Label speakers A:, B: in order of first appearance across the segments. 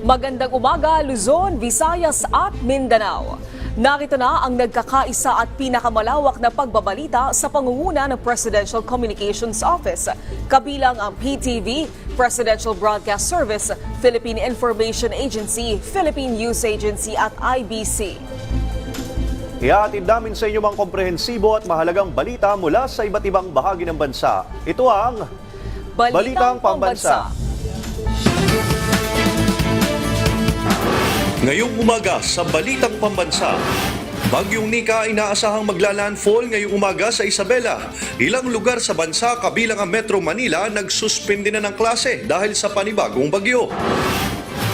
A: Magandang umaga, Luzon, Visayas at Mindanao. Narito na ang nagkakaisa at pinakamalawak na pagbabalita sa pangunguna ng Presidential Communications Office, kabilang ang PTV, Presidential Broadcast Service, Philippine Information Agency, Philippine News Agency at IBC.
B: Ihahatid namin sa inyo mga komprehensibo at mahalagang balita mula sa iba't ibang bahagi ng bansa. Ito ang Balitang Pambansa.
C: Ngayong umaga sa Balitang Pambansa, Bagyong Nika inaasahang maglalandfall ngayong umaga sa Isabela. Ilang lugar sa bansa kabilang ang Metro Manila nagsuspindi na ng klase dahil sa panibagong bagyo.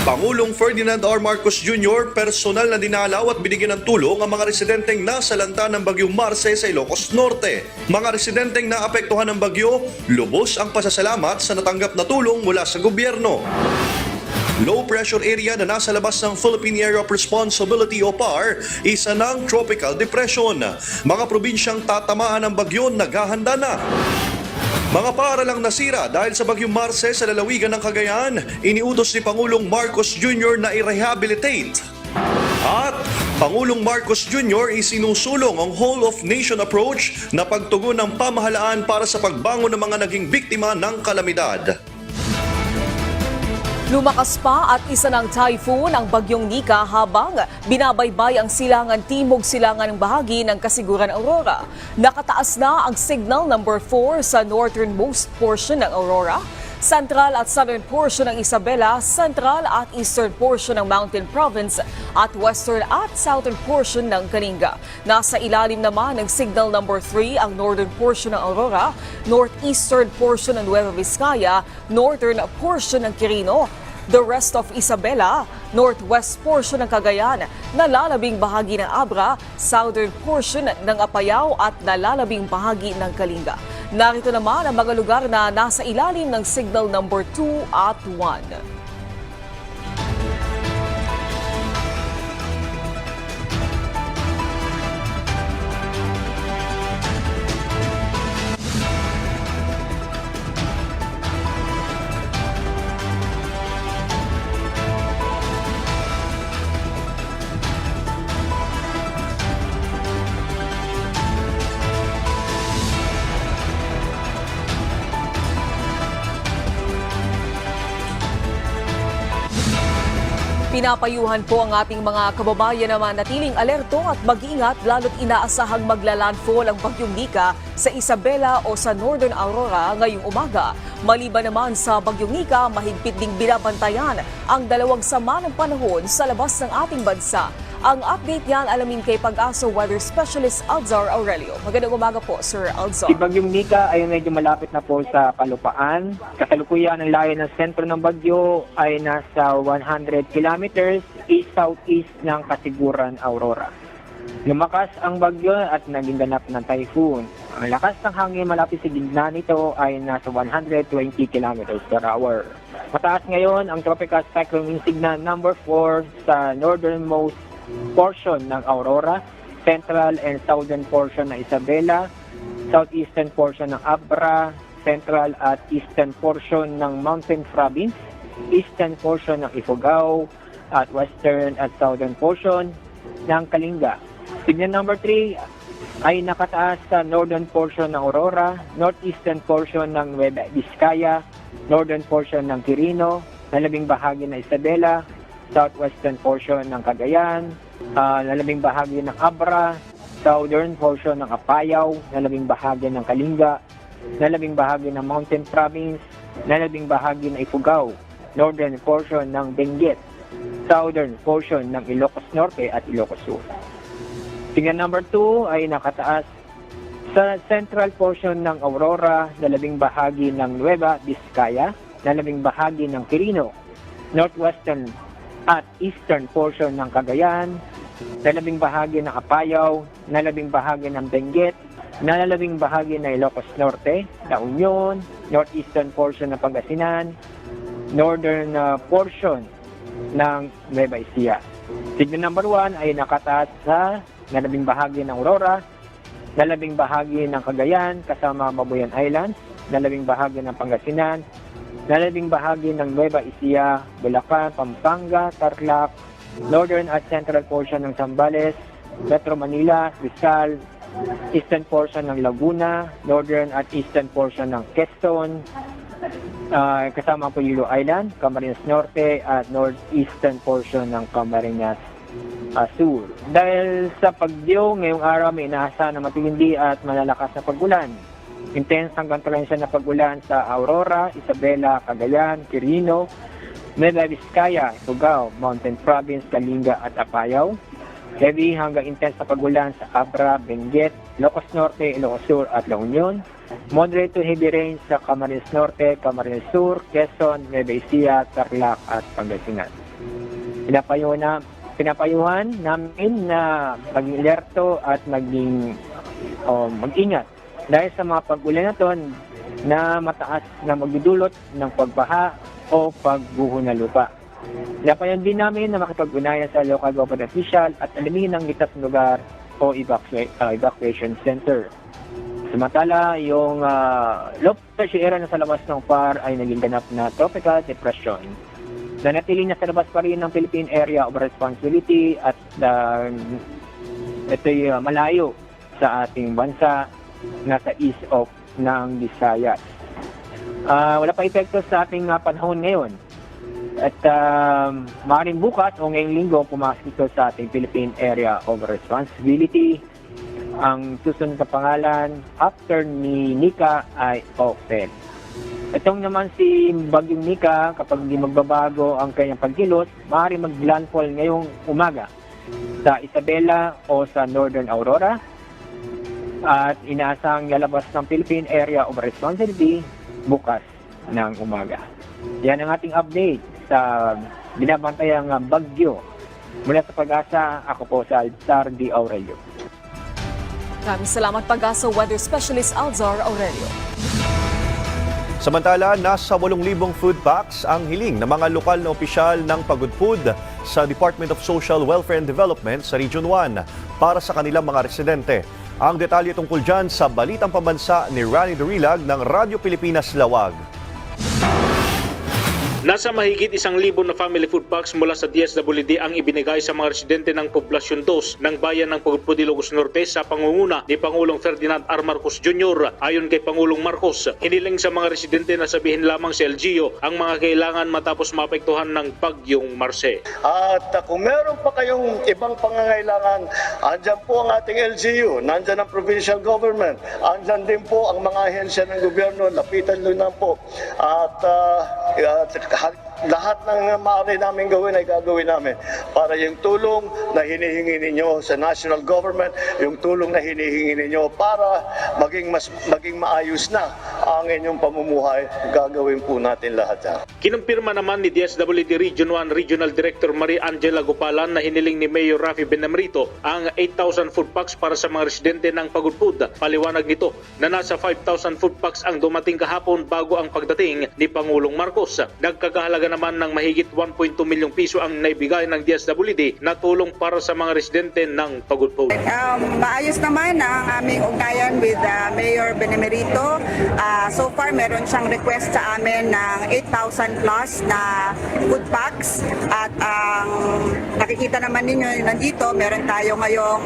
C: Pangulong Ferdinand R. Marcos Jr. personal na dinalaw at binigyan ng tulong ang mga residenteng nasalanta ng bagyong Marce sa Ilocos Norte. Mga residenteng naapektuhan ng bagyo, lubos ang pasasalamat sa natanggap na tulong mula sa gobyerno. Low pressure area na nasa labas ng Philippine Area of Responsibility o PAR, isa ng tropical depression. Mga probinsyang tatamaan ng bagyo naghahanda na. Mga paaralang nasira dahil sa bagyong Marce sa lalawigan ng Cagayan, iniutos ni Pangulong Marcos Jr. na i-rehabilitate. At Pangulong Marcos Jr. isinusulong ang whole of nation approach na pagtugon ng pamahalaan para sa pagbangon ng mga naging biktima ng kalamidad.
A: Lumakas pa at isa ng typhoon ang bagyong Nika habang binabaybay ang silangan timog-silangan ng bahagi ng Kasiguran Aurora. Nakataas na ang signal number 4 sa northernmost portion ng Aurora, central at southern portion ng Isabela, central at eastern portion ng Mountain Province at western at southern portion ng Kalinga. Nasa ilalim naman ng signal number 3 ang northern portion ng Aurora, northeastern portion ng Nueva Vizcaya, northern portion ng Quirino, the rest of Isabela, northwest portion ng Cagayan, nalalabing bahagi ng Abra, southern portion ng Apayao at nalalabing bahagi ng Kalinga. Narito naman ang mga lugar na nasa ilalim ng signal number 2 at 1. Pinapayuhan po ang ating mga kababayan na manatiling alerto at mag-ingat lalo't inaasahang maglalandfall ang bagyong Nika sa Isabela o sa Northern Aurora ngayong umaga. Maliban naman sa bagyong Nika, mahigpit ding binabantayan ang dalawang sama ng panahon sa labas ng ating bansa. Ang update yan alamin kay Pag-asa Weather Specialist Alzar Aurelio. Magandang umaga po, Sir Alzar.
D: Si Bagyong Nika ay medyo malapit na po sa Kalupaan. Kasalukuyan ang layo ng sentro ng bagyo ay nasa 100 kilometers east-southeast ng Kasiguran Aurora. Lumakas ang bagyo at naging ganap ng typhoon. Ang lakas ng hangin malapit sa gitna nito ay nasa 120 kilometers per hour. Mataas ngayon ang tropical cyclone wind signal number 4 sa northernmost portion ng Aurora, central and southern portion ng Isabela, southeastern portion ng Abra, central at eastern portion ng Mountain Province, eastern portion ng Ifugao, at western at southern portion ng Kalinga. Signal number 3 ay nakataas sa northern portion ng Aurora, northeastern portion ng Nueva Vizcaya, northern portion ng Quirino, nalabing bahagi ng Isabela, southwestern portion ng Cagayan, nalabing bahagi ng Abra, southern portion ng Apayao, nalabing bahagi ng Kalinga, nalabing bahagi ng Mountain Province, nalabing bahagi ng Ifugao, northern portion ng Benguet, southern portion ng Ilocos Norte at Ilocos Sur. Signal number 2 ay nakataas sa central portion ng Aurora, nalabing bahagi ng Nueva Vizcaya, nalabing bahagi ng Quirino, northwestern at eastern portion ng Cagayan, nalabing bahagi ng Apayao, nalabing bahagi ng Benguet, nalabing bahagi ng Ilocos Norte, La Union, northeastern portion ng Pangasinan, northern portion ng Nueva Ecija. Signal number 1 ay nakataas sa nalabing bahagi ng Aurora, nalabing bahagi ng Cagayan kasama Mabuyan Islands, nalabing bahagi ng Pangasinan, lalabing bahagi ng Nueva Ecija, Bulacan, Pampanga, Tarlac, northern at central portion ng Zambales, Metro Manila, Rizal, eastern portion ng Laguna, northern at eastern portion ng Quezon, kasama po Iloilo Island, Camarines Norte at northeastern portion ng Camarines Sur. Dahil sa pagdiyo, ngayong araw may inaasahan na matindi at malalakas na pag-ulan. Intense hanggang torrential na pag-ulan sa Aurora, Isabela, Cagayan, Quirino, Nueva Vizcaya, Surigao, Mountain Province, Kalinga at Apayao. Heavy hanggang intense na pag-ulan sa Abra, Benguet, Ilocos Norte, Ilocos Sur at La Union. Moderate to heavy rain sa Camarines Norte, Camarines Sur, Quezon, Nueva Ecija, Tarlac at Pangasinan. Pinapayuhan namin na maging alerto at mag-ingat dahil sa mga pag-ulan na ito na mataas na magdudulot ng pagbaha o pagguho na lupa. Pinapayon din namin na makipag-ugnayan sa local government official at alamin ang litas na lugar o evacuation center. Samantala, yung low pressure area na sa labas ng PAR ay naging ganap na tropical depression. Nanatili na sa labas pa rin ng Philippine Area of Responsibility at ito'y malayo sa ating bansa, nasa east of ng Visayas. Wala pa epekto sa ating panahon ngayon. At maaaring bukas o ngayong linggo pumasok ito sa ating Philippine Area of Responsibility. Ang susunod na pangalan after ni Nika ay Ophel. Itong naman si Bagyong Nika, kapag hindi magbabago ang kanyang pagkilos, maaaring mag-landfall ngayong umaga sa Isabela o sa Northern Aurora. At inaasang lalabas ng Philippine Area of Responsibility bukas ng umaga. Yan ang ating update sa binabantayang bagyo. Mula sa Pag-asa, ako po si Alzar D. Aurelio.
A: Maraming salamat Pag-asa Weather Specialist Alzar Aurelio.
B: Samantala, nasa 8,000 food packs ang hiling ng mga lokal na opisyal ng Pagudpud sa Department of Social Welfare and Development sa Region 1 para sa kanilang mga residente. Ang detalye tungkol dyan sa Balitang Pambansa ni Rani Dorilag ng Radyo Pilipinas Lawag.
E: Nasa mahigit 1,000 na family food packs mula sa DSWD ang ibinigay sa mga residente ng Poblasyon 2 ng bayan ng Pagudpud, Ilocos Norte sa pangunguna ni Pangulong Ferdinand R. Marcos Jr. Ayon kay Pangulong Marcos, hiniling sa mga residente na sabihin lamang sa LGU ang mga kailangan matapos maapektuhan ng Bagyong Marce.
F: At kung meron pa kayong ibang pangangailangan, andyan po ang ating LGU, nandyan ang provincial government, andyan din po ang mga ahensya ng gobyerno, lapitan nyo na po. At lahat ng maaari namin gawin ay gagawin namin para yung tulong na hinihingi ninyo sa national government, yung tulong na hinihingi ninyo para maging maayos na ang inyong pamumuhay, gagawin po natin lahat yan.
E: Kinumpirma naman ni DSWD Region 1 Regional Director Maria Angela Gopalan na hiniling ni Mayor Rafi Benamrito ang 8,000 food packs para sa mga residente ng Pagudpud. Paliwanag nito na nasa 5,000 food packs ang dumating kahapon bago ang pagdating ni Pangulong Marcos. Nagkakahalaga naman ng mahigit 1.2 milyong piso ang naibigay ng DSWD na tulong para sa mga residente ng Pagudpud.
G: Maayos naman ang aming ugnayan with Mayor Benemerito. So far, meron siyang request sa amin ng 8,000 plus na food packs. At nakikita naman ninyo nandito, meron tayo ngayong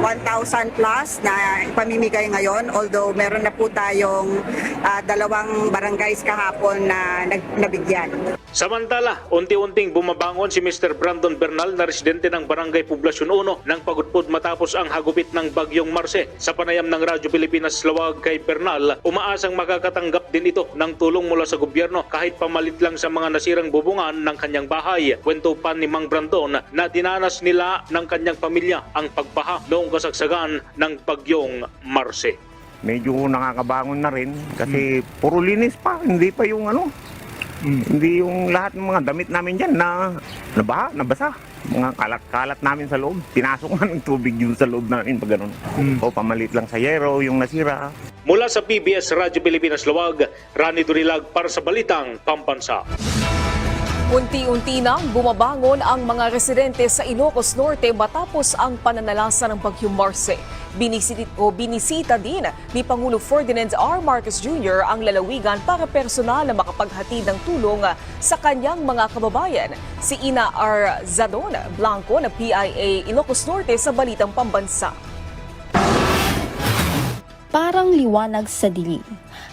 G: 1,000 plus na ipamimigay ngayon. Although meron na po tayong 2 barangays kahapon na nabigyan.
E: Samantala, unti-unting bumabangon si Mr. Brandon Bernal na residente ng Barangay Poblasyon 1 ng Pagudpud matapos ang hagupit ng Bagyong Marce. Sa panayam ng Radyo Pilipinas Lawag kay Bernal, umaasang makakatanggap din ito ng tulong mula sa gobyerno kahit pamalit lang sa mga nasirang bubungan ng kanyang bahay. Kwento pa ni Mang Brandon na dinanas nila ng kanyang pamilya ang pagbaha noong kasagsagan ng Bagyong Marce.
H: Medyo nakakabangon na rin kasi puro linis pa, hindi pa yung hindi yung lahat ng mga damit namin dyan na nabaha, nabasa. Mga kalat-kalat namin sa loob. Pinasok nga ng tubig yun sa loob namin pag gano'n. O pamalit lang sa yero, yung nasira.
E: Mula sa PBS Radyo Pilipinas Lawag, Rani Dorilag para sa Balitang Pambansa.
A: Unti-unti nang bumabangon ang mga residente sa Ilocos Norte matapos ang pananalasa ng Bagyong Marce. Binisita din ni Pangulo Ferdinand R. Marcos Jr. ang lalawigan para personal na makapaghatid ng tulong sa kanyang mga kababayan. Si Ina R. Zadon Blanco ng PIA Ilocos Norte sa Balitang Pambansa.
I: Parang liwanag sa dilim.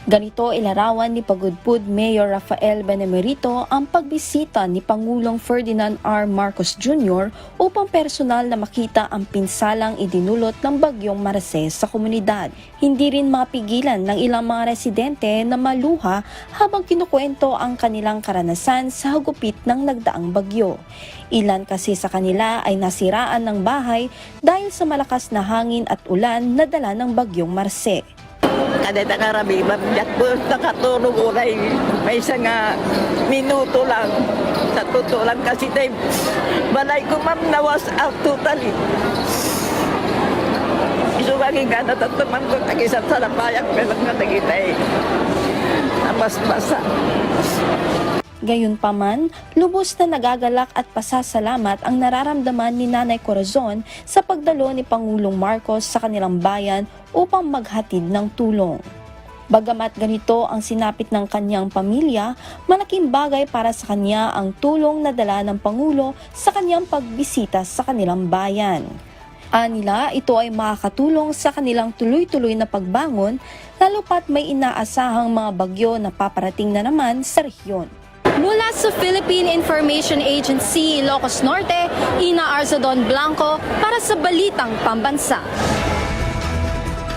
I: Ganito ilarawan ni Pagudpud Mayor Rafael Benemerito ang pagbisita ni Pangulong Ferdinand R. Marcos Jr. upang personal na makita ang pinsalang idinulot ng Bagyong Marce sa komunidad. Hindi rin mapigilan ng ilang mga residente na maluha habang kinukwento ang kanilang karanasan sa hagupit ng nagdaang bagyo. Ilan kasi sa kanila ay nasiraan ng bahay dahil sa malakas na hangin at ulan na dala ng Bagyong Marce.
J: Kada nakarami, mabiyat po nakatulog ulay. May isang minuto lang. Sa totoo lang kasi tayo, balay ko ma'am nawas out totally. Isugagin ka na tataman ko tagisap sa lampayak, pero nga tagitay. Namas-masa.
I: Gayunpaman, lubos na nagagalak at pasasalamat ang nararamdaman ni Nanay Corazon sa pagdalo ni Pangulong Marcos sa kanilang bayan upang maghatid ng tulong. Bagamat ganito ang sinapit ng kanyang pamilya, malaking bagay para sa kanya ang tulong na dala ng Pangulo sa kanyang pagbisita sa kanilang bayan. Anila, ito ay makakatulong sa kanilang tuloy-tuloy na pagbangon, lalo pat may inaasahang mga bagyo na paparating na naman sa rehiyon.
K: Mula sa Philippine Information Agency, Ilocos Norte, Ina Arzadon Blanco para sa Balitang Pambansa.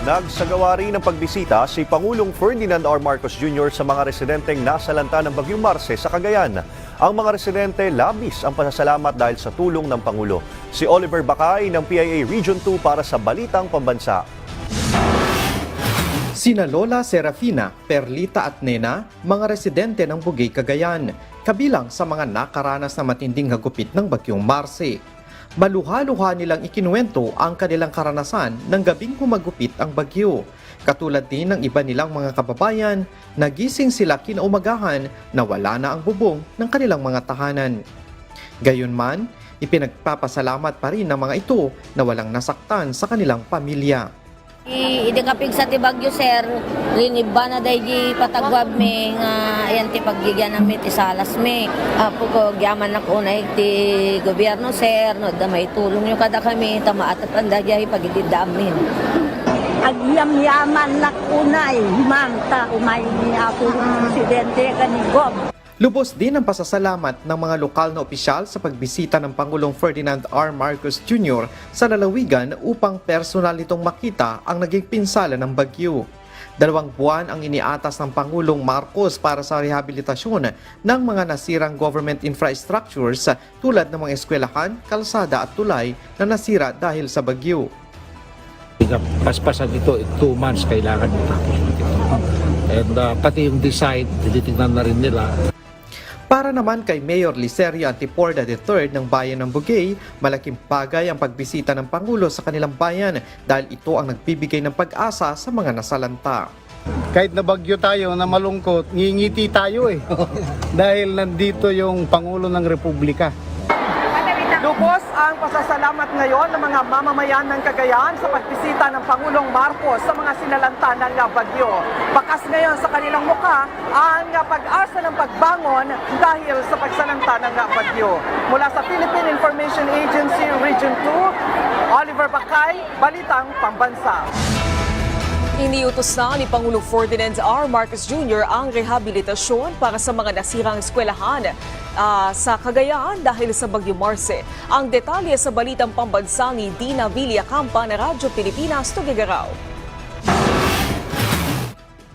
B: Nagsagawa rin ng pagbisita si Pangulong Ferdinand R. Marcos Jr. sa mga residenteng nasalanta ng Bagyong Marce sa Cagayan. Ang mga residente labis ang pasasalamat dahil sa tulong ng Pangulo. Si Oliver Bacay ng PIA Region 2 para sa Balitang Pambansa.
L: Sina Lola Serafina, Perlita at Nena, mga residente ng Bugay, Cagayan, kabilang sa mga nakaranas na matinding hagupit ng Bagyong Marce. Maluha-luha nilang ikinuwento ang kanilang karanasan ng gabing humagupit ang bagyo. Katulad din ng iba nilang mga kababayan, nagising sila kinaumagahan na wala na ang bubong ng kanilang mga tahanan. Gayunman, ipinagpapasalamat pa rin ng mga ito na walang nasaktan sa kanilang pamilya.
M: Idi kapig sa ti bagyo sir, riniba na day di patagwab me nga ayan ti paggigyan namin ti salas me. Apo ko gyaman na kunay ti gobyerno sir, no da may tulong nyo kada kami tamaat at andagay pagitid amin.
J: Agyam-yaman na kunay, manta umay ni ako presidente kanigob.
L: Lubos din ang pasasalamat ng mga lokal na opisyal sa pagbisita ng Pangulong Ferdinand R. Marcos Jr. sa lalawigan upang personal nitong makita ang naging pinsala ng bagyo. 2 buwan ang iniatas ng Pangulong Marcos para sa rehabilitasyon ng mga nasirang government infrastructures tulad ng mga eskwelahan, kalsada at tulay na nasira dahil sa bagyo.
N: Paspasan ito, 2 months kailangan matapos ito. And pati yung design, tinitingnan na rin nila.
L: Para naman kay Mayor Licerio Antiporda III ng Bayan ng Bugay, malaking bagay ang pagbisita ng Pangulo sa kanilang bayan dahil ito ang nagbibigay ng pag-asa sa mga nasalanta.
O: Kahit na bagyo tayo na malungkot, ngingiti tayo dahil nandito yung Pangulo ng Republika.
P: Lubos ang pasasalamat ngayon ng mga mamamayan ng Cagayan sa pagbisita ng Pangulong Marcos sa mga sinalanta ng bagyo. Bakas ngayon sa kanilang mukha ang pag-asa ng pagbangon dahil sa pagsalanta ng bagyo. Mula sa Philippine Information Agency Region 2, Oliver Bacay, Balitang Pambansa.
A: Iniutos na ni Pangulong Ferdinand R. Marcos Jr. ang rehabilitasyon para sa mga nasirang eskwelahan sa Cagayan dahil sa Bagyong Marce. Ang detalye sa Balitang Pambansa ni Dina Villacampa na Radyo Pilipinas, Tuguegarao.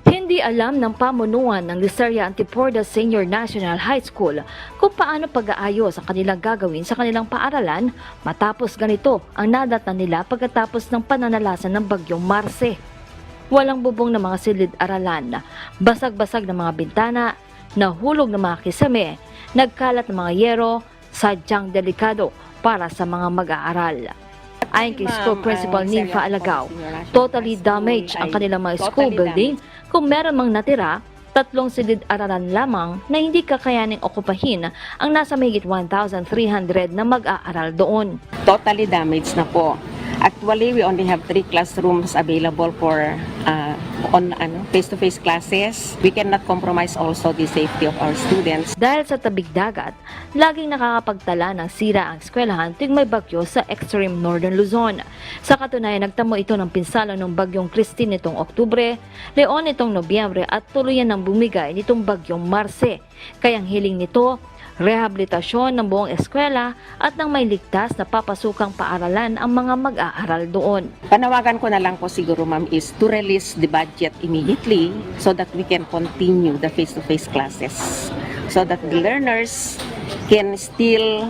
K: Hindi alam ng pamunuan ng Liceria Antiporda Senior National High School kung paano pag-aayos ang kanilang gagawin sa kanilang paaralan matapos ganito ang nadatnan nila pagkatapos ng pananalasan ng Bagyong Marce. Walang bubong ng mga silid-aralan, basag-basag ng mga bintana, nahulog ng mga kisame, nagkalat ng mga yero, sadyang delikado para sa mga mag-aaral. Ayon kay School Principal Ninfa Alagaw, totally damaged ang kanilang mga school building. Kung meron mang natira, 3 silid-aralan lamang na hindi kakayaning okupahin ang nasa mahigit 1,300 na mag-aaral doon.
Q: Totally damaged na po. Actually, we only have 3 classrooms available for face-to-face classes. We cannot compromise also the safety of our students.
K: Dahil sa tabig dagat, laging nakakapagtala ng sira ang eskwelahan tuwing may bagyo sa extreme northern Luzon. Sa katunayan, nagtamo ito ng pinsala ng bagyong Christine nitong Oktubre, Leon nitong Nobyembre at tuluyan ng bumigay nitong bagyong Marse. Kayang hiling nito, rehabilitasyon ng buong eskwela at nang may ligtas na papasukang paaralan ang mga mag-aaral doon.
Q: Panawagan ko na lang po siguro, ma'am, is to release the budget immediately so that we can continue the face-to-face classes. So that the learners can still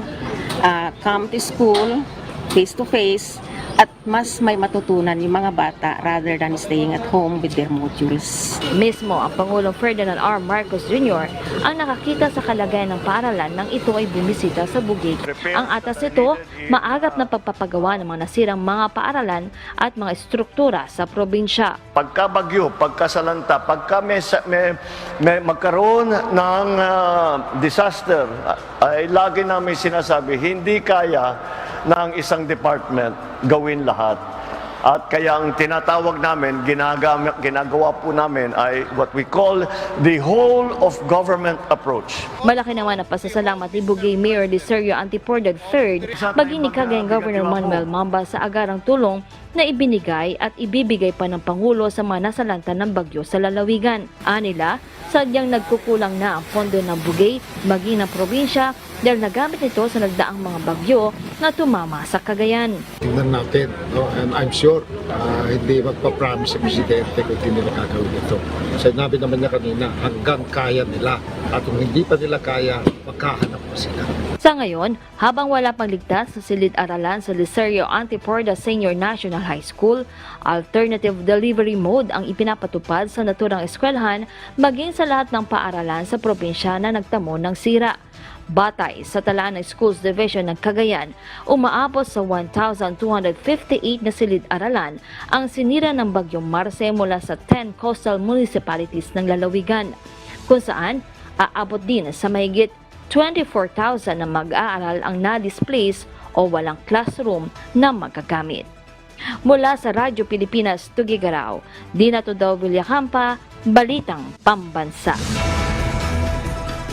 Q: come to school face-to-face at mas may matutunan yung mga bata rather than staying at home with their modules.
K: Mismo ang Pangulong Ferdinand R. Marcos Jr. ang nakakita sa kalagayan ng paaralan nang ito ay bumisita sa Bugig. Ang atas nito, maagap na pagpapagawa ng mga nasirang mga paaralan at mga estruktura sa probinsya.
F: Pagka bagyo, pagka salanta, pagka may magkaroon ng disaster, ay lagi namin sinasabi, hindi kaya ng isang department gawin lahat. At kaya ang tinatawag namin, ginagawa po namin ay what we call the whole of government approach.
K: Malaki naman ang pasasalamat ni Bugay Mayor Licerio Antiporda III maging ni Cagayan Governor Manuel Mamba sa agarang tulong na ibinigay at ibibigay pa ng Pangulo sa mga nasalanta ng bagyo sa lalawigan. Anila, sadyang nagkukulang na ang pondo ng Bugay maging ng probinsya dahil nagamit nito sa nagdaang mga bagyo na tumama sa Cagayan.
N: Tingnan natin, no? And I'm sure hindi magpa-promise si Presidente kung hindi nila gagawin ito. Sinabi naman niya kanina, hanggang kaya nila. At kung hindi pa nila kaya, magkahanap pa sila.
K: Sa ngayon, habang wala pang ligtas sa silid-aralan sa Licerio Antiporda Senior National High School, alternative delivery mode ang ipinapatupad sa naturang eskwelahan maging sa lahat ng paaralan sa probinsya na nagtamo ng sira. Batay sa talaan ng Schools Division ng Cagayan, umaabot sa 1,258 na silid-aralan ang sinira ng bagyong Marse mula sa 10 coastal municipalities ng lalawigan, kung saan aabot din sa mahigit 24,000 na mag-aaral ang na-displace o walang classroom na magagamit. Mula sa Radyo Pilipinas, Tugigaraw, Dina Tudao Villacampa, Balitang Pambansa.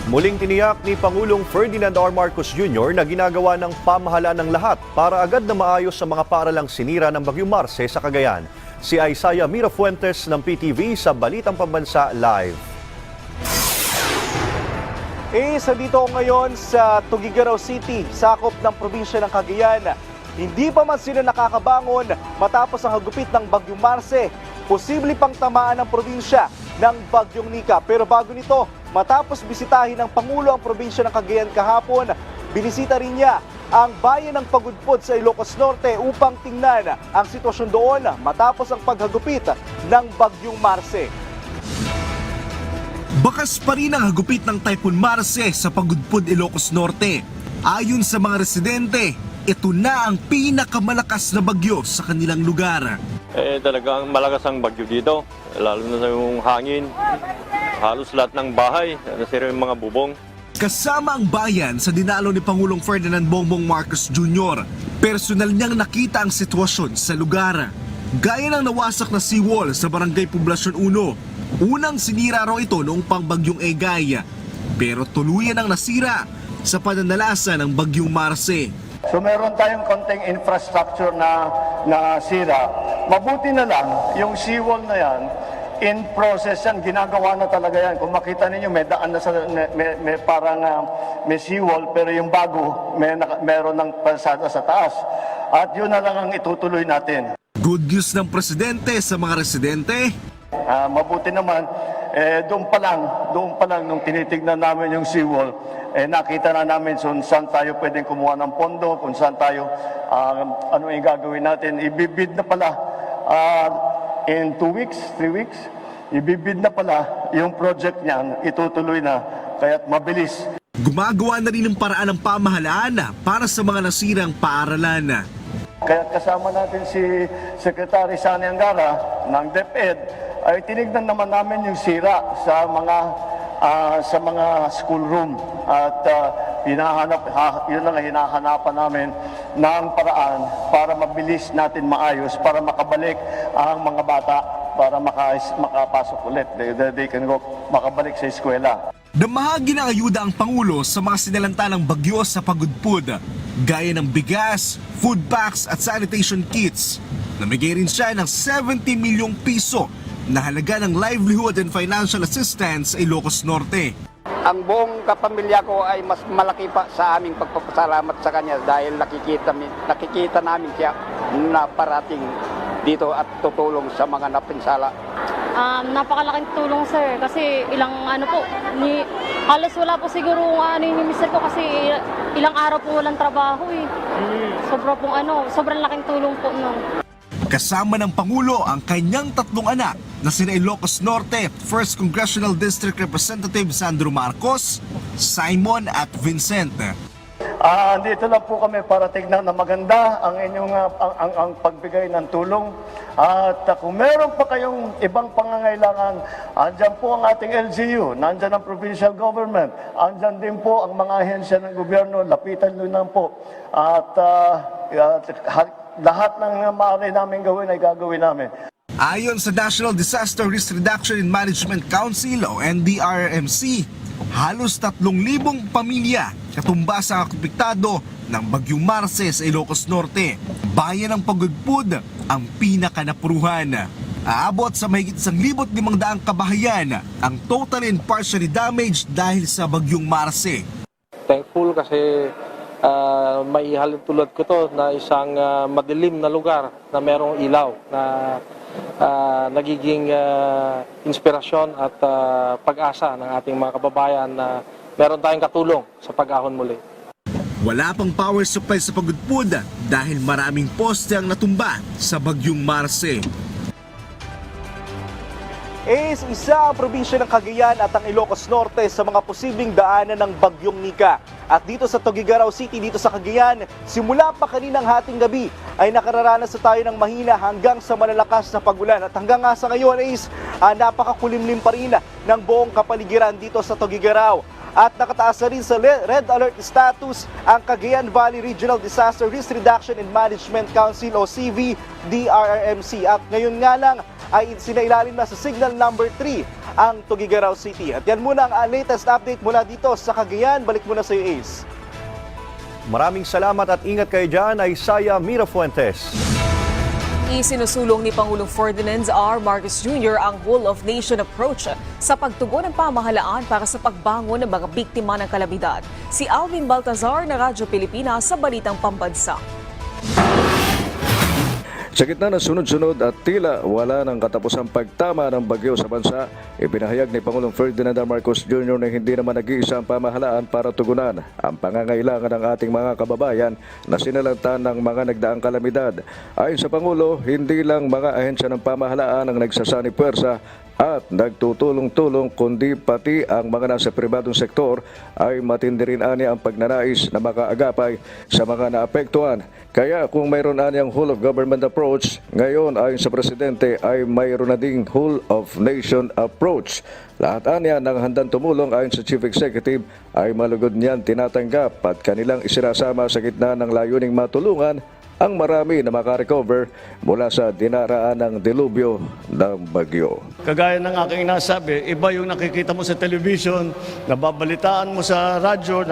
B: Muling tiniyak ni Pangulong Ferdinand R. Marcos Jr. na ginagawa ng pamahalaan ng lahat para agad na maayos sa mga paaralang sinira ng bagyong Marse sa Cagayan. Si Isaiah Mirafuentes ng PTV sa Balitang Pambansa Live.
R: Sa dito ngayon sa Tugigaraw City, sakop ng probinsya ng Cagayan. Hindi pa man sila nakakabangon matapos ang hagupit ng bagyong Marse. Posible pang tamaan ng probinsya ng bagyong Nika. Pero bago nito, matapos bisitahin ng Pangulo ang probinsya ng Cagayan kahapon, binisita rin niya ang bayan ng Pagudpud sa Ilocos Norte upang tingnan ang sitwasyon doon matapos ang paghagupit ng bagyong Marse.
S: Bakas pa rin ang hagupit ng Typhoon Marse sa Pagudpud, Ilocos Norte. Ayon sa mga residente, ito na ang pinakamalakas na bagyo sa kanilang lugar.
T: Talagang malakas ang bagyo dito, lalo na sa yung hangin. Halos lahat ng bahay, nasira yung mga bubong.
S: Kasama ang bayan sa dinalo ni Pangulong Ferdinand Bongbong Marcos Jr. Personal niyang nakita ang sitwasyon sa lugar. Gaya ng nawasak na seawall sa Barangay Poblasyon 1. Unang sinira raw ito noong pangbagyong Egay. Pero tuluyan ang nasira sa pananalasa ng bagyong Marse.
F: So meron tayong konting infrastructure na sira. Mabuti na lang yung seawall na yan, in process yan, ginagawa na talaga yan. Kung makita ninyo, may daan na may parang may seawall, pero yung bago, meron ng pasada sa taas. At yun na lang ang itutuloy natin.
S: Good news ng presidente sa mga residente.
F: Mabuti naman, doon pa lang nung tinitignan namin yung seawall, nakita na namin saan tayo pwedeng kumuha ng pondo, kung saan tayo, ano yung gagawin natin. Ibibid na pala in 2 weeks, 3 weeks, ibibid na pala yung project niyan, itutuloy na, kaya't mabilis.
S: Gumagawa na rin ng paraan ng pamahalaan para sa mga nasirang paaralan.
F: Kaya kasama natin si Secretary Sani Angara ng DepEd, ay tinignan naman namin yung sira sa mga schoolroom at yun ang hinahanapan namin ng paraan para mabilis natin maayos, para makabalik ang mga bata para makapasok ulit. They can go, makabalik sa eskwela.
S: Namahagi ng ayuda ang Pangulo sa mga sinalantalang bagyo sa pagudpud, gaya ng bigas, food packs at sanitation kits. Namigay rin siya ng 70 milyong piso na halaga ng livelihood and financial assistance sa Ilocos Norte.
U: Ang buong kapamilya ko ay mas malaki pa sa aming pagpapasalamat sa kanya dahil nakikita namin siya na parating dito at tutulong sa mga napinsala.
V: Napakalaking tulong, sir, kasi halos wala po siguro ni mister ko kasi ilang araw po walang trabaho eh. Sobrang laking tulong po nun.
S: Kasama ng Pangulo ang kanyang tatlong anak na sina Ilocos Norte 1st Congressional District Representative Sandro Marcos, Simon at Vincent.
F: Dito lang po kami para tignan na maganda ang inyong ang pagbigay ng tulong. At kung meron pa kayong ibang pangangailangan, andyan po ang ating LGU, nandyan ang provincial government, andyan din po ang mga ahensya ng gobyerno, lapitan nyo lang po. At lahat ng maaari namin gawin ay gagawin namin.
S: Ayon sa National Disaster Risk Reduction and Management Council o NDRRMC, halos 3,000 pamilya katumba sa apektado ng Bagyong Marce sa Ilocos Norte. Bayan ng Pagudpud ang pinakanapuruhan. Aabot sa mahigit 1,500 kabahayan ang total and partially damaged dahil sa Bagyong Marce.
W: Thankful kasi may halintulad ko to na isang madilim na lugar na merong ilaw na nagiging inspirasyon at pag-asa ng ating mga kababayan na meron tayong katulong sa pag-ahon muli.
S: Wala pang power supply sa Pagudpud dahil maraming poste ang natumba sa Bagyong Marce.
R: Isa ang probinsya ng Cagayan at ang Ilocos Norte sa mga posibleng daanan ng Bagyong Nika. At dito sa Tuguegarao City, dito sa Cagayan, simula pa kaninang hating gabi ay nakararanas na tayo ng mahina hanggang sa malalakas na pagulan. At hanggang nga sa ngayon napakakulimlim pa rin ng buong kapaligiran dito sa Tuguegarao. At nakataas na rin sa Red Alert status ang Cagayan Valley Regional Disaster Risk Reduction and Management Council o CVDRRMC. At ngayon nga lang ay sinailalim na sa Signal Number 3 ang Tuguegarao City. At yan muna ang latest update mula dito sa Cagayan. Balik muna sa iyo, Ace.
B: Maraming salamat at ingat kayo dyan, Isaiah Mirafuentes.
A: Isinusulong ni Pangulong Ferdinand R. Marcos Jr. ang whole-of-nation approach sa pagtugon ng pamahalaan para sa pagbangon ng mga biktima ng kalamidad. Si Alvin Baltazar na Radyo Pilipinas sa Balitang Pambansa.
X: Sa gitna ng sunod-sunod at tila wala ng katapusang pagtama ng bagyo sa bansa, ipinahayag ni Pangulong Ferdinand R. Marcos Jr. na hindi naman nag-iisa ang pamahalaan para tugunan ang pangangailangan ng ating mga kababayan na sinalantan ng mga nagdaang kalamidad. Ayon sa Pangulo, hindi lang mga ahensya ng pamahalaan ang nagsasani puwersa at nagtutulong-tulong kundi pati ang mga nasa pribadong sektor ay matindi rin ani ang pagnanais na makaagapay sa mga naapektuhan. Kaya kung mayroon ani ang whole of government approach, ngayon ayon sa Presidente ay mayroon na ding whole of nation approach. Lahat anya ng handang tumulong ayon sa Chief Executive ay malugod niyan tinatanggap at kanilang isinasama sa gitna ng layuning matulungan ang marami na makarecover mula sa dinaraan ng delubyo ng bagyo.
Y: Kagaya ng aking nasabi, iba yung nakikita mo sa television, nababalitaan mo sa radyo,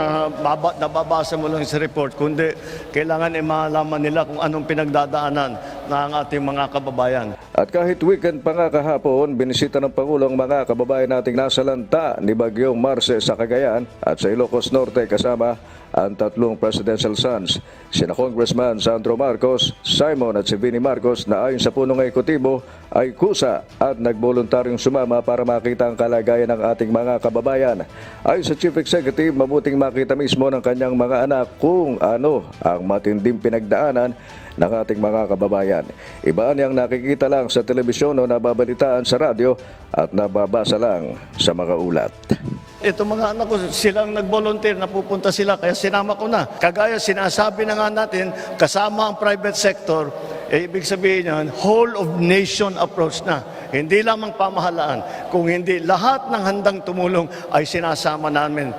Y: nababasa mo lang sa report, kundi kailangan malaman nila kung anong pinagdadaanan ng ating mga kababayan.
X: At kahit weekend pa nga kahapon, binisita ng Pangulo ang mga kababayan nating nasalanta ni Bagyong Marce sa Cagayan at sa Ilocos Norte kasama ang tatlong presidential sons, sina Congressman Sandro Marcos, Simon at si Vinnie Marcos na ayon sa punong ekutibo ay kusa at nagboluntaryong sumama para makita ang kalagayan ng ating mga kababayan. Ayon sa Chief Executive, mabuting makita mismo ng kanyang mga anak kung ano ang matinding pinagdaanan ng ating mga kababayan. Iba niyang nakikita lang sa telebisyon o nababalitaan sa radyo at nababasa lang sa mga ulat.
Y: Ito mga anak ko, silang nag-volunteer na pupunta sila, kaya sinama ko na. Kagaya sinasabi na nga natin, kasama ang private sector, ibig sabihin yan, whole of nation approach na. Hindi lamang pamahalaan, kung hindi lahat ng handang tumulong ay sinasama namin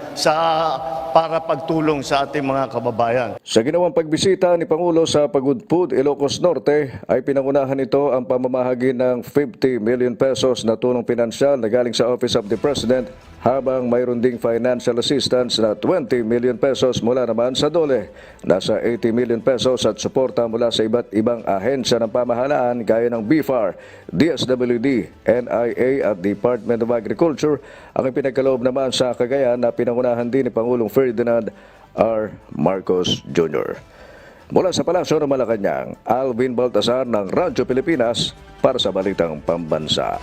Y: para pagtulong sa ating mga kababayan.
X: Sa ginawang pagbisita ni Pangulo sa Pagudpud, Ilocos Norte, ay pinangunahan nito ang pamamahagi ng 50 million pesos na tulong pinansyal na galing sa Office of the President, habang mayroon ding financial assistance na 20 million pesos mula naman sa DOLE. Nasa 80 million pesos at suporta mula sa iba't ibang ahensya ng pamahalaan gaya ng BFAR, DSWD, NIA at Department of Agriculture ang ipinagkaloob naman sa Cagayan na pinangunahan din ni Pangulong Ferdinand R. Marcos Jr. Mula sa Palasyo ng Malacanang, Alvin Baltasar ng Radyo Pilipinas para sa Balitang Pambansa.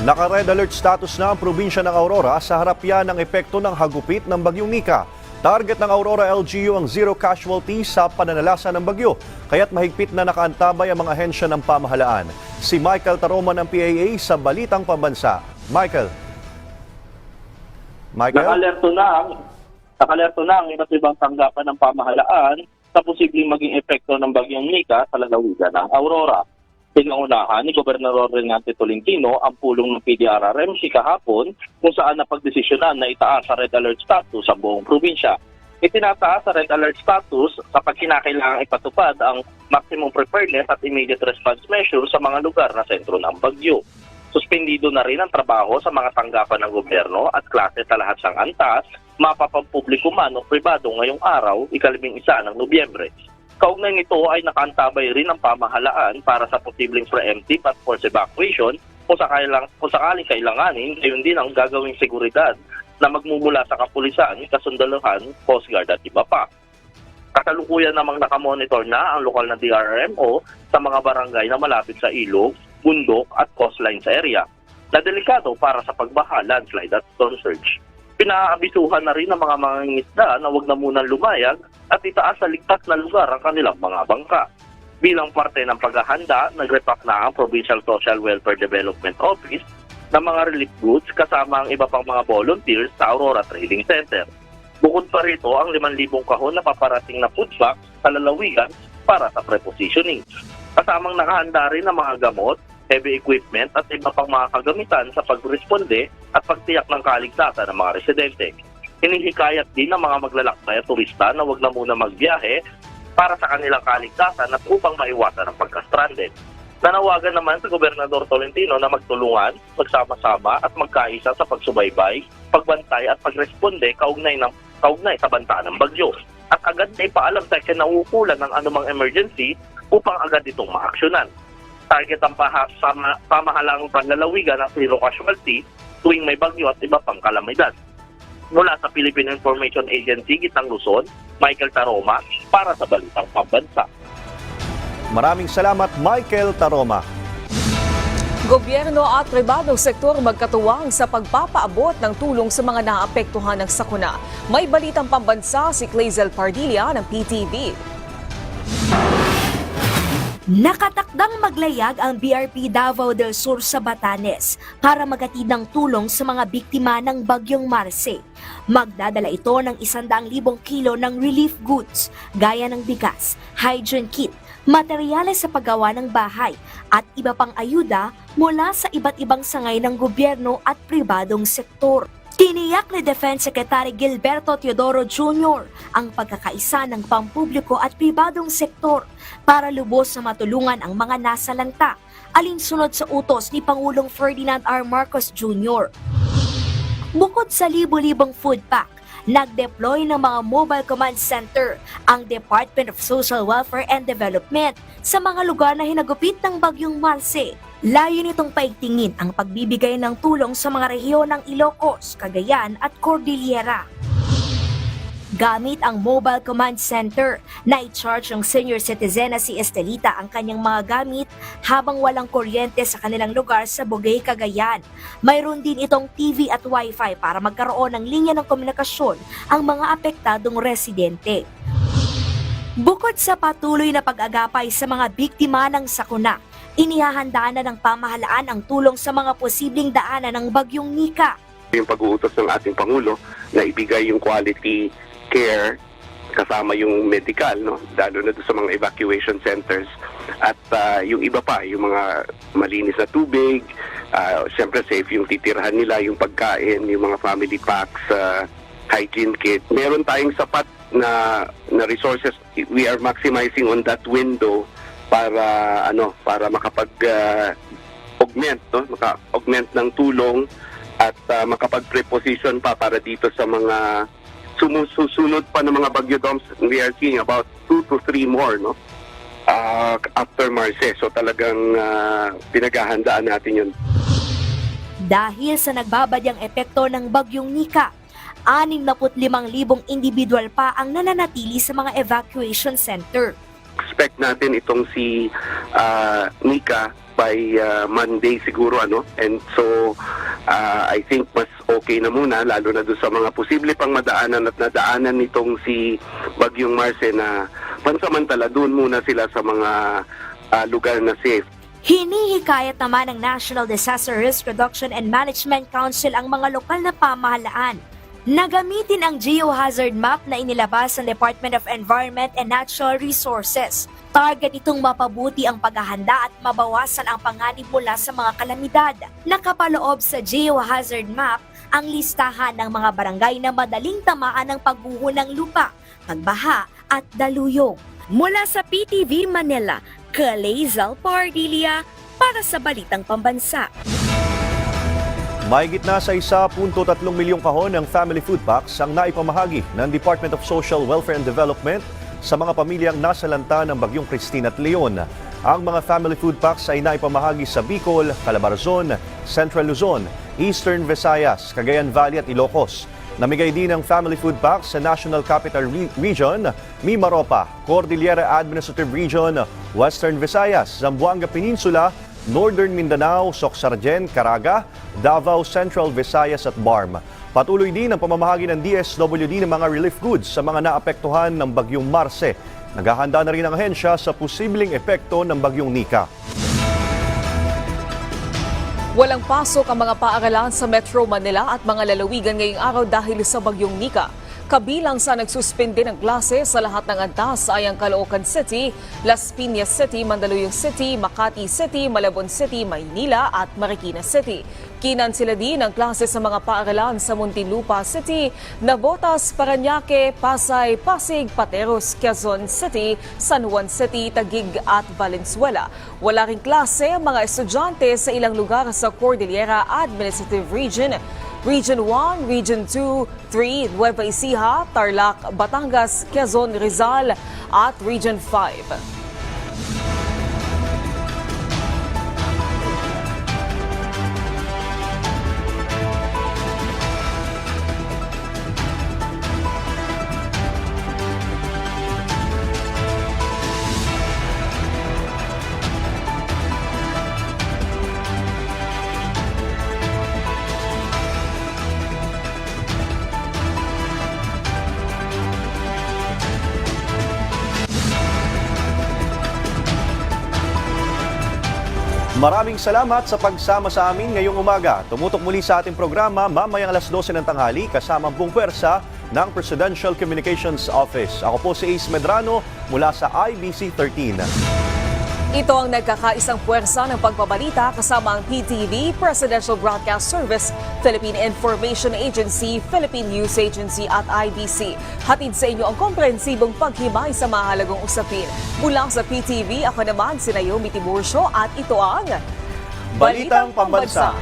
B: Naka-red alert status na ang probinsya ng Aurora sa harap yan ng epekto ng hagupit ng Bagyong Nika. Target ng Aurora LGU ang zero casualty sa pananalasa ng bagyo, kaya't mahigpit na nakaantabay ang mga ahensya ng pamahalaan. Si Michael Taroma ng PAA sa Balitang Pambansa. Michael.
C: Nakalerto na ang iba't ibang tanggapan ng pamahalaan sa posibleng maging epekto ng Bagyong Nika sa lalawigan ng Aurora. Pinangunahan ni Gobernador Renato Tolentino ang pulong ng PDRRMC kahapon kung saan napagdesisyonan na itaas sa red alert status sa buong probinsya. Itinataas sa red alert status kapag kinakailangang ipatupad ang maximum preparedness at immediate response measure sa mga lugar na sentro ng bagyo. Suspendido na rin ang trabaho sa mga tanggapan ng gobyerno at klase sa lahat ng antas, mapapampubliko man o pribado ngayong araw, 11 ng Nobyembre. Kaugnay nito ay nakaantabay rin ang pamahalaan para sa posibleng preemptive at forced evacuation kung sakaling kailanganin, gayon din ang gagawing seguridad na magmumula sa kapulisan, kasundaluhan, Coast Guard at iba pa. Kasalukuyan namang nakamonitor na ang lokal na DRMO sa mga barangay na malapit sa ilog, bundok at coastline sa area na delikado para sa pagbaha, landslide at storm surge. Pinaabisuhan na rin ang mga mangingisda na huwag na munang lumayag at itaas sa ligtas na lugar ang kanilang mga bangka. Bilang parte ng paghahanda, nag-repack na ang Provincial Social Welfare Development Office ng mga relief goods kasama ang iba pang mga volunteers sa Aurora Trading Center. Bukod pa rito ang 5,000 kahon na paparating na food packs sa lalawigan para sa prepositioning. Kasamang nakahanda rin ang mga gamot, heavy equipment at iba pang mga kagamitan sa pagresponde at pagtiyak ng kaligtasan ng mga residente. Hinihikayat din ng mga maglalakbay at turista na huwag na muna magbiyahe para sa kanilang kaligtasan at upang maiwasan ang pagka-stranded. Nanawagan naman sa Gobernador Tolentino na magtulungan, magsama-sama at magkaisa sa pagsubaybay, pagbantay at pagresponde kaugnay sa banta ng bagyo. At agad na ipaalam sa kinauukulan ng anumang emergency upang agad itong maaksyonan. Target ang pamahalang panlalawigan ng zero casualty tuwing may bagyo at iba pang kalamidad. Mula sa Philippine Information Agency, Gitang Luzon, Michael Taroma para sa Balitang Pambansa.
B: Maraming salamat, Michael Taroma.
A: Gobyerno at pribadong sektor magkatuwang sa pagpapaabot ng tulong sa mga naapektuhan ng sakuna. May Balitang Pambansa si Clazel Pardilla ng PTV.
D: Nakatakdang maglayag ang BRP Davao del Sur sa Batanes para maghatid ng tulong sa mga biktima ng Bagyong Marce. Magdadala ito ng 100,000 kilo ng relief goods gaya ng bigas, hygiene kit, materyales sa paggawa ng bahay at iba pang ayuda mula sa iba't ibang sangay ng gobyerno at pribadong sektor. Tiniyak ni Defense Secretary Gilberto Teodoro Jr. ang pagkakaisa ng pampubliko at pribadong sektor para lubos na matulungan ang mga nasalanta, alinsunod sa utos ni Pangulong Ferdinand R. Marcos Jr. Bukod sa libo-libong food pack, nag-deploy ng mga mobile command center ang Department of Social Welfare and Development sa mga lugar na hinagupit ng Bagyong Marce. Layo nitong paigtingin ang pagbibigay ng tulong sa mga rehiyon ng Ilocos, Cagayan at Cordillera. Gamit ang Mobile Command Center, na-charge ng senior citizen na si Estelita ang kanyang mga gamit habang walang kuryente sa kanilang lugar sa Bugay, Cagayan. Mayroon din itong TV at Wi-Fi para magkaroon ng linya ng komunikasyon ang mga apektadong residente. Bukod sa patuloy na pag-agapay sa mga biktima ng sakuna, inihahandaan na ng pamahalaan ang tulong sa mga posibleng daanan ng Bagyong Nika.
E: Yung pag-uutos ng ating Pangulo na ibigay yung quality care kasama yung medical, no? Lalo na doon sa mga evacuation centers. At yung iba pa, yung mga malinis na tubig, siyempre safe yung titirhan nila, yung pagkain, yung mga family packs, hygiene kit. Meron tayong sapat na resources. We are maximizing on that window para makapag-augment, no? Maka-augment ng tulong at makapag-preposition pa para dito sa mga sumusunod pa ng mga bagyo DOMS. We are seeing about 2 to 3 more, no? After Marce. So talagang pinaghahandaan natin yun.
D: Dahil sa nagbabadyang epekto ng bagyong Nika, 65,000 individual pa ang nananatili sa mga evacuation center.
E: Expect natin itong si Nika by Monday siguro, and so I think mas okay na muna, lalo na doon sa mga posible pang madaanan at nadaanan nitong si Bagyong Marce, na pansamantala doon muna sila sa mga lugar na safe.
D: Hinihikayat naman ng National Disaster Risk Reduction and Management Council ang mga lokal na pamahalaan na gamitin ang geohazard map na inilabas ng Department of Environment and Natural Resources. Target itong mapabuti ang paghahanda at mabawasan ang panganib mula sa mga kalamidad. Nakapaloob sa geohazard map ang listahan ng mga barangay na madaling tamaan ng pagguho ng lupa, pagbaha at daluyong. Mula sa PTV Manila, Kalezal Pardilia para sa Balitang Pambansa.
B: Mahigit na sa 1.3 milyong kahon ng family food packs ang naipamahagi ng Department of Social Welfare and Development sa mga pamilyang nasalanta ng Bagyong Christine at Leon. Ang mga family food packs ay naipamahagi sa Bicol, Calabarzon, Central Luzon, Eastern Visayas, Cagayan Valley at Ilocos. Namigay din ang family food packs sa National Capital Region, Mimaropa, Cordillera Administrative Region, Western Visayas, Zamboanga Peninsula, Northern Mindanao, Socsargen, Caraga, Davao, Central Visayas at BARM. Patuloy din ang pamamahagi ng DSWD ng mga relief goods sa mga naapektuhan ng Bagyong Marce. Naghahanda na rin ang ahensya sa posibleng epekto ng Bagyong Nika.
A: Walang pasok ang mga paaralan sa Metro Manila at mga lalawigan ngayong araw dahil sa Bagyong Nika. Kabilang sa nagsuspende ng klase sa lahat ng antas ay ang Caloocan City, Las Piñas City, Mandaluyong City, Makati City, Malabon City, Maynila at Marikina City. Kinansela din ang klase sa mga paaralan sa Muntinlupa City, Navotas, Parañaque, Pasay, Pasig, Pateros, Quezon City, San Juan City, Taguig at Valenzuela. Wala ring klase ang mga estudyante sa ilang lugar sa Cordillera Administrative Region, Region 1, Region 2, 3, Nueva Ecija, Tarlac, Batangas, Quezon, Rizal at Region 5.
B: Maraming salamat sa pagsama sa amin ngayong umaga. Tumutok muli sa ating programa mamayang alas 12 ng tanghali kasama ang buong pwersa ng Presidential Communications Office. Ako po si Ace Medrano mula sa IBC 13.
A: Ito ang nagkakaisang puwersa ng pagbabalita kasama ang PTV, Presidential Broadcast Service, Philippine Information Agency, Philippine News Agency at IBC. Hatid sa inyo ang komprehensibong paghimay sa mahalagang usapin. Mula sa PTV, ako naman si Naomi Tiburcio at ito ang
B: Balitang Pambansa.